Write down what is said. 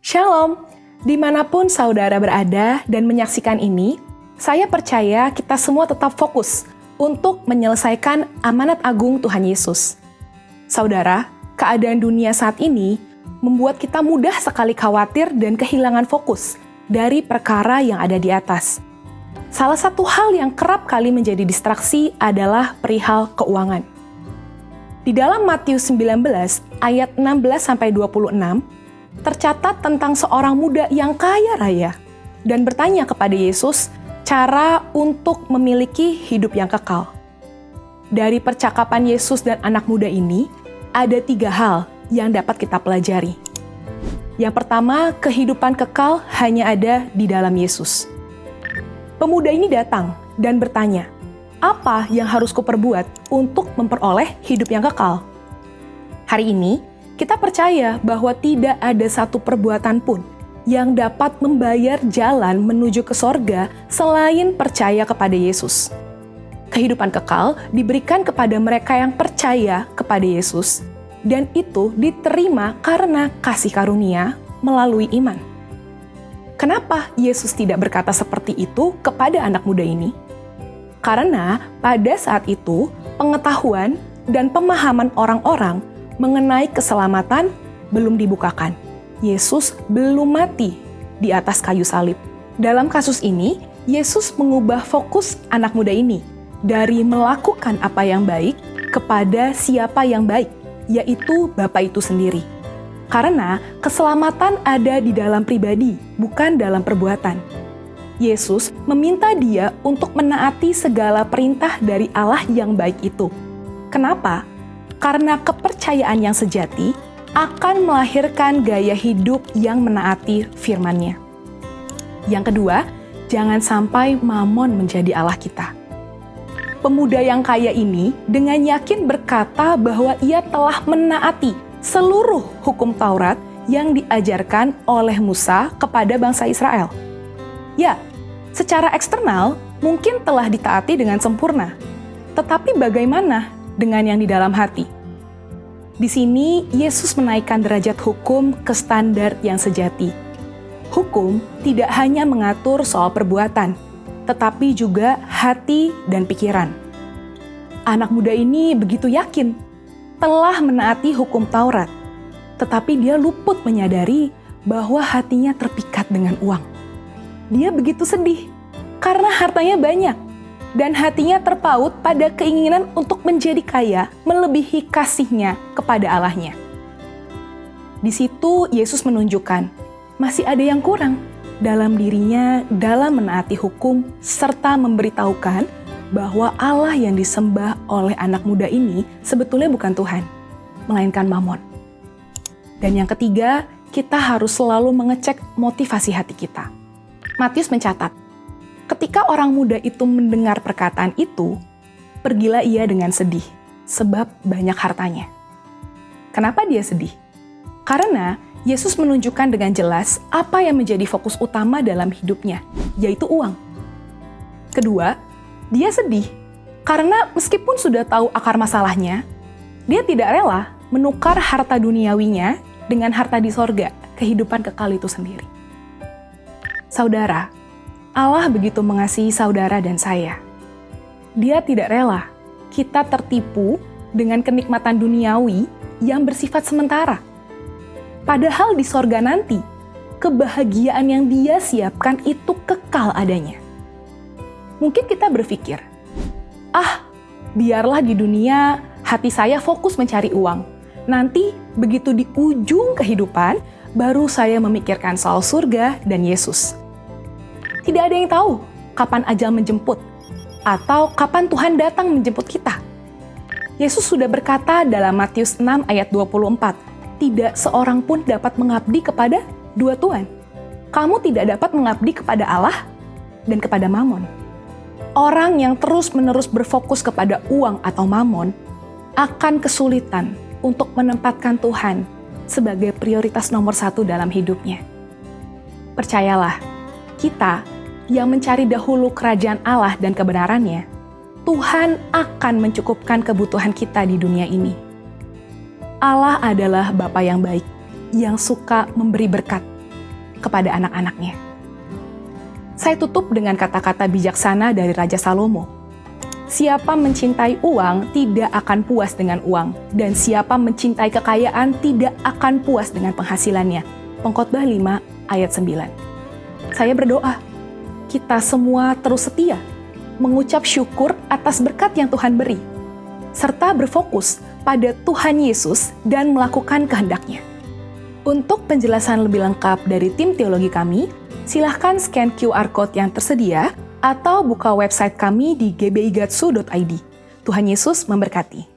Shalom, dimanapun saudara berada dan menyaksikan ini, saya percaya kita semua tetap fokus untuk menyelesaikan amanat agung Tuhan Yesus. Saudara, keadaan dunia saat ini membuat kita mudah sekali khawatir dan kehilangan fokus dari perkara yang ada di atas. Salah satu hal yang kerap kali menjadi distraksi adalah perihal keuangan. Di dalam Matius 19 ayat 16-26, tercatat tentang seorang muda yang kaya raya dan bertanya kepada Yesus cara untuk memiliki hidup yang kekal. Dari percakapan Yesus dan anak muda ini, ada 3 hal yang dapat kita pelajari. Yang pertama, kehidupan kekal hanya ada di dalam Yesus. Pemuda ini datang dan bertanya, "Apa yang harus kuperbuat untuk memperoleh hidup yang kekal?" Hari ini, kita percaya bahwa tidak ada satu perbuatan pun yang dapat membayar jalan menuju ke sorga selain percaya kepada Yesus. Kehidupan kekal diberikan kepada mereka yang percaya kepada Yesus, dan itu diterima karena kasih karunia melalui iman. Kenapa Yesus tidak berkata seperti itu kepada anak muda ini? Karena pada saat itu, pengetahuan dan pemahaman orang-orang mengenai keselamatan belum dibukakan. Yesus belum mati di atas kayu salib. Dalam kasus ini, Yesus mengubah fokus anak muda ini dari melakukan apa yang baik kepada siapa yang baik, yaitu Bapa itu sendiri. Karena keselamatan ada di dalam pribadi, bukan dalam perbuatan. Yesus meminta dia untuk menaati segala perintah dari Allah yang baik itu. Kenapa? Karena kepercayaan yang sejati akan melahirkan gaya hidup yang menaati firman-Nya. Yang kedua, jangan sampai mamon menjadi Allah kita. Pemuda yang kaya ini dengan yakin berkata bahwa ia telah menaati seluruh hukum Taurat yang diajarkan oleh Musa kepada bangsa Israel. Ya, secara eksternal mungkin telah ditaati dengan sempurna. Tetapi bagaimana dengan yang di dalam hati? Di sini Yesus menaikkan derajat hukum ke standar yang sejati. Hukum tidak hanya mengatur soal perbuatan, tetapi juga hati dan pikiran. Anak muda ini begitu yakin telah menaati hukum Taurat, tetapi dia luput menyadari bahwa hatinya terpikat dengan uang. Dia begitu sedih karena hartanya banyak dan hatinya terpaut pada keinginan untuk menjadi kaya melebihi kasihnya kepada Allahnya. Di situ Yesus menunjukkan masih ada yang kurang dalam dirinya dalam menaati hukum serta memberitahukan bahwa Allah yang disembah oleh anak muda ini sebetulnya bukan Tuhan, melainkan Mamon. Dan yang ketiga, kita harus selalu mengecek motivasi hati kita. Matius mencatat, ketika orang muda itu mendengar perkataan itu, pergilah ia dengan sedih, sebab banyak hartanya. Kenapa dia sedih? Karena Yesus menunjukkan dengan jelas apa yang menjadi fokus utama dalam hidupnya, yaitu uang. Kedua, dia sedih karena meskipun sudah tahu akar masalahnya, dia tidak rela menukar harta duniawinya dengan harta di sorga, kehidupan kekal itu sendiri. Saudara, Allah begitu mengasihi saudara dan saya. Dia tidak rela kita tertipu dengan kenikmatan duniawi yang bersifat sementara. Padahal di sorga nanti, kebahagiaan yang dia siapkan itu kekal adanya. Mungkin kita berpikir, biarlah di dunia hati saya fokus mencari uang. Nanti begitu di ujung kehidupan, baru saya memikirkan soal surga dan Yesus. Tidak ada yang tahu kapan ajal menjemput, atau kapan Tuhan datang menjemput kita. Yesus sudah berkata dalam Matius 6 ayat 24, tidak seorang pun dapat mengabdi kepada 2 tuan. Kamu tidak dapat mengabdi kepada Allah dan kepada Mamon. Orang yang terus-menerus berfokus kepada uang atau mamon akan kesulitan untuk menempatkan Tuhan sebagai prioritas nomor 1 dalam hidupnya. Percayalah, kita yang mencari dahulu kerajaan Allah dan kebenarannya, Tuhan akan mencukupkan kebutuhan kita di dunia ini. Allah adalah Bapa yang baik, yang suka memberi berkat, kepada anak-anaknya. Saya tutup dengan kata-kata bijaksana dari Raja Salomo. Siapa mencintai uang tidak akan puas dengan uang, dan siapa mencintai kekayaan tidak akan puas dengan penghasilannya. Pengkhotbah 5 ayat 9. Saya berdoa, kita semua terus setia, mengucap syukur atas berkat yang Tuhan beri, serta berfokus pada Tuhan Yesus dan melakukan kehendak-Nya. Untuk penjelasan lebih lengkap dari tim teologi kami, silahkan scan QR Code yang tersedia atau buka website kami di gbigatsu.id. Tuhan Yesus memberkati.